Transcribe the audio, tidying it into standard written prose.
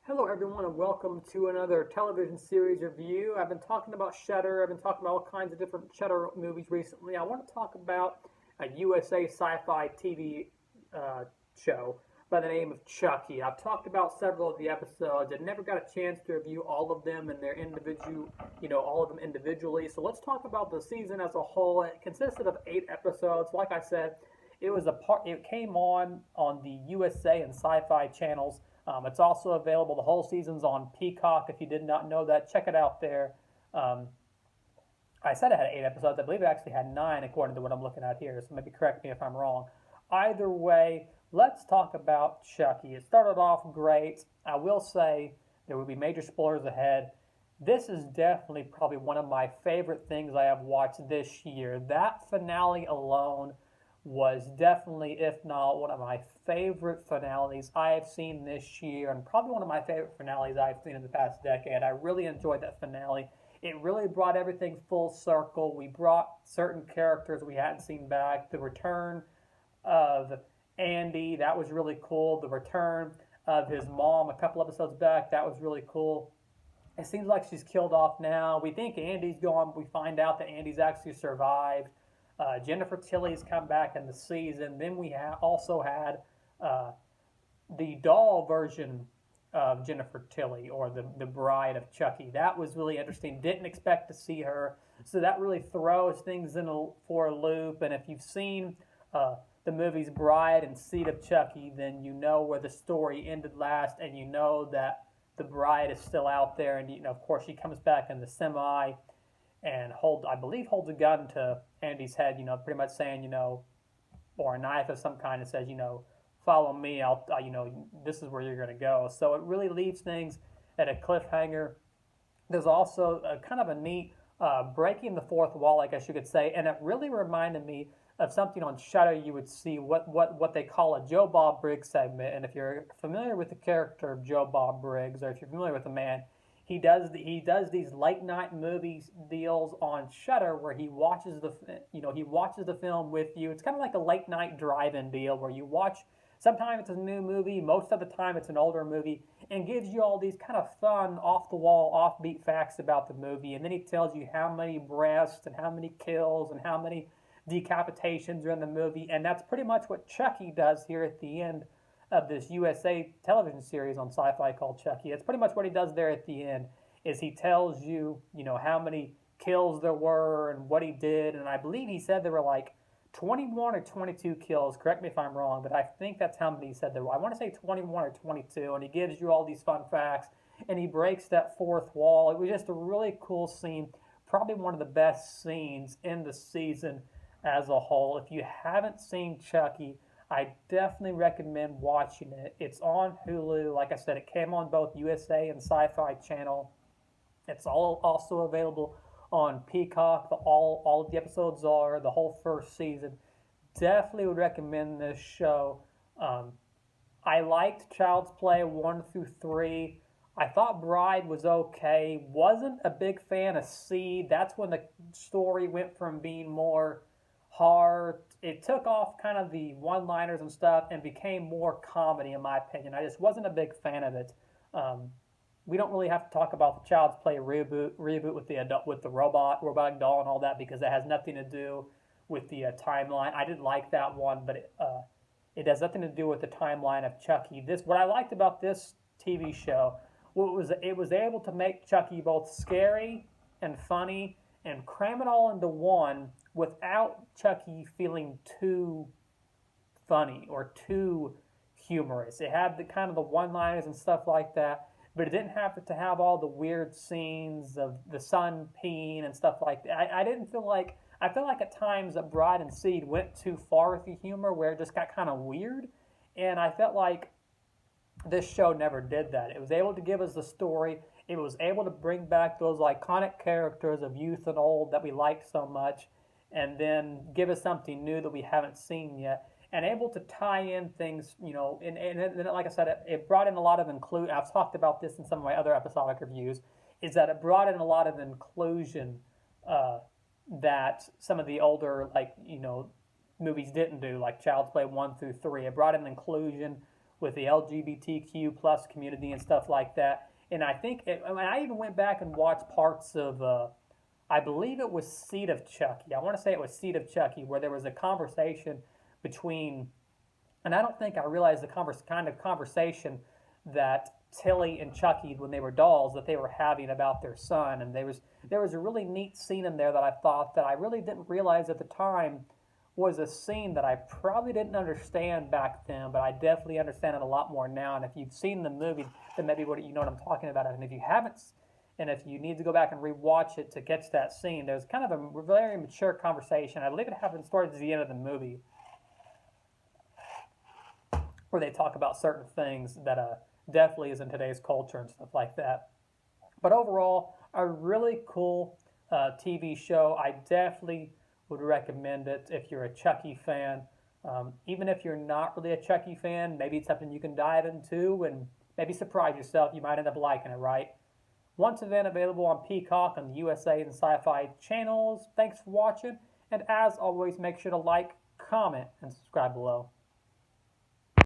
Hello, everyone, and welcome to another television series review. I've been talking about Shudder. I've been talking about all kinds of different Shudder movies recently. I want to talk about a USA sci-fi TV uh, show by the name of Chucky. I've talked about several of the episodes. I never got a chance to review all of them and their individual, all of them individually. So let's talk about the season as a whole. It consisted of 8 episodes. Like I said, it was a part. It came on the USA and Sci-Fi channels. It's also available. The whole season's on Peacock. If you did not know that, check it out there. Um, I said it had 8 episodes. I believe it actually had 9, according to what I'm looking at here. So maybe correct me if I'm wrong. Either way, let's talk about Chucky. It started off great. I will say there will be major spoilers ahead. This is definitely probably one of my favorite things I have watched this year. That finale alone was definitely, if not one of my favorite finales I have seen this year, and probably one of my favorite finales I've seen in the past decade. I really enjoyed that finale. It really brought everything full circle. We brought certain characters we hadn't seen back. The return of Andy, that was really cool. The return of his mom a couple episodes back, that was really cool. It seems like she's killed off now. We think Andy's gone. We find out that Andy's actually survived. Jennifer Tilly's come back in the season. Then we also had uh, the doll version of Jennifer Tilly, or the bride of Chucky. That was really interesting. Didn't expect to see her. So that really throws things for a loop. And if you've seen the movies Bride and Seed of Chucky, then you know where the story ended last, and you know that the bride is still out there. And of course, she comes back in the semi and I believe holds a gun to Andy's head, pretty much saying, or a knife of some kind, and says, follow me. This is where you're going to go. So it really leaves things at a cliffhanger. There's also a kind of a neat breaking the fourth wall, I guess you could say, and it really reminded me of something on Shudder. You would see what they call a Joe Bob Briggs segment, and if you're familiar with the character of Joe Bob Briggs, or if you're familiar with the man, he does these late night movies deals on Shudder where he watches the film with you. It's kind of like a late night drive-in deal where you watch. Sometimes it's a new movie, most of the time it's an older movie, and gives you all these kind of fun, off the wall, offbeat facts about the movie. And then he tells you how many breasts and how many kills and how many decapitations are in the movie. And that's pretty much what Chucky does here at the end of this USA television series on Sci-Fi called Chucky. It's pretty much what he does there at the end. Is he tells you, how many kills there were and what he did. And I believe he said there were like 21 or 22 kills. Correct me if I'm wrong, but I think that's how many he said there were. I want to say 21 or 22. And he gives you all these fun facts, and he breaks that fourth wall. It was just a really cool scene. Probably one of the best scenes in the season as a whole. If you haven't seen Chucky, I definitely recommend watching it. It's on Hulu. Like I said, it came on both USA and Sci-Fi Channel. It's all also available on Peacock. All of the episodes are the whole first season. Definitely would recommend this show. I liked Child's Play 1 through 3. I thought Bride was okay. Wasn't a big fan of Seed. That's when the story went from being more hard. It took off kind of the one-liners and stuff and became more comedy, in my opinion. I just wasn't a big fan of it. We don't really have to talk about the Child's Play reboot with the robotic doll and all that, because it has nothing to do with the timeline. I did like that one, but it has nothing to do with the timeline of Chucky. What I liked about this TV show was it was able to make Chucky both scary and funny and cram it all into one without Chucky feeling too funny or too humorous. It had the kind of the one-liners and stuff like that, but it didn't have to have all the weird scenes of the son peeing and stuff like that. I didn't feel like I felt like at times that Bride and Seed went too far with the humor, where it just got kind of weird, and I felt like this show never did that. It was able to give us the story. It was able to bring back those iconic characters of youth and old that we liked so much, and then give us something new that we haven't seen yet, and able to tie in things, and like I said, it brought in a lot of include. I've talked about this in some of my other episodic reviews, is that it brought in a lot of inclusion that some of the older, movies didn't do, like Child's Play 1 through 3. It brought in inclusion with the LGBTQ plus community and stuff like that. And I even went back and watched parts of, I believe it was Seed of Chucky. I want to say it was Seed of Chucky, where there was a conversation between, and I don't think I realized the kind of conversation that Tilly and Chucky, when they were dolls, that they were having about their son. And there was a really neat scene in there that I thought that I really didn't realize at the time was a scene that I probably didn't understand back then, but I definitely understand it a lot more now. And if you've seen the movie, then maybe you know what I'm talking about. And if you haven't, and if you need to go back and rewatch it to catch that scene, there's kind of a very mature conversation. I believe it happens towards the end of the movie, where they talk about certain things that definitely is in today's culture and stuff like that. But overall, a really cool TV show. I definitely would recommend it if you're a Chucky fan. Even if you're not really a Chucky fan, maybe it's something you can dive into and maybe surprise yourself. You might end up liking it, right? Once again, available on Peacock on the USA and Sci-Fi channels. Thanks for watching, and as always, make sure to like, comment, and subscribe below.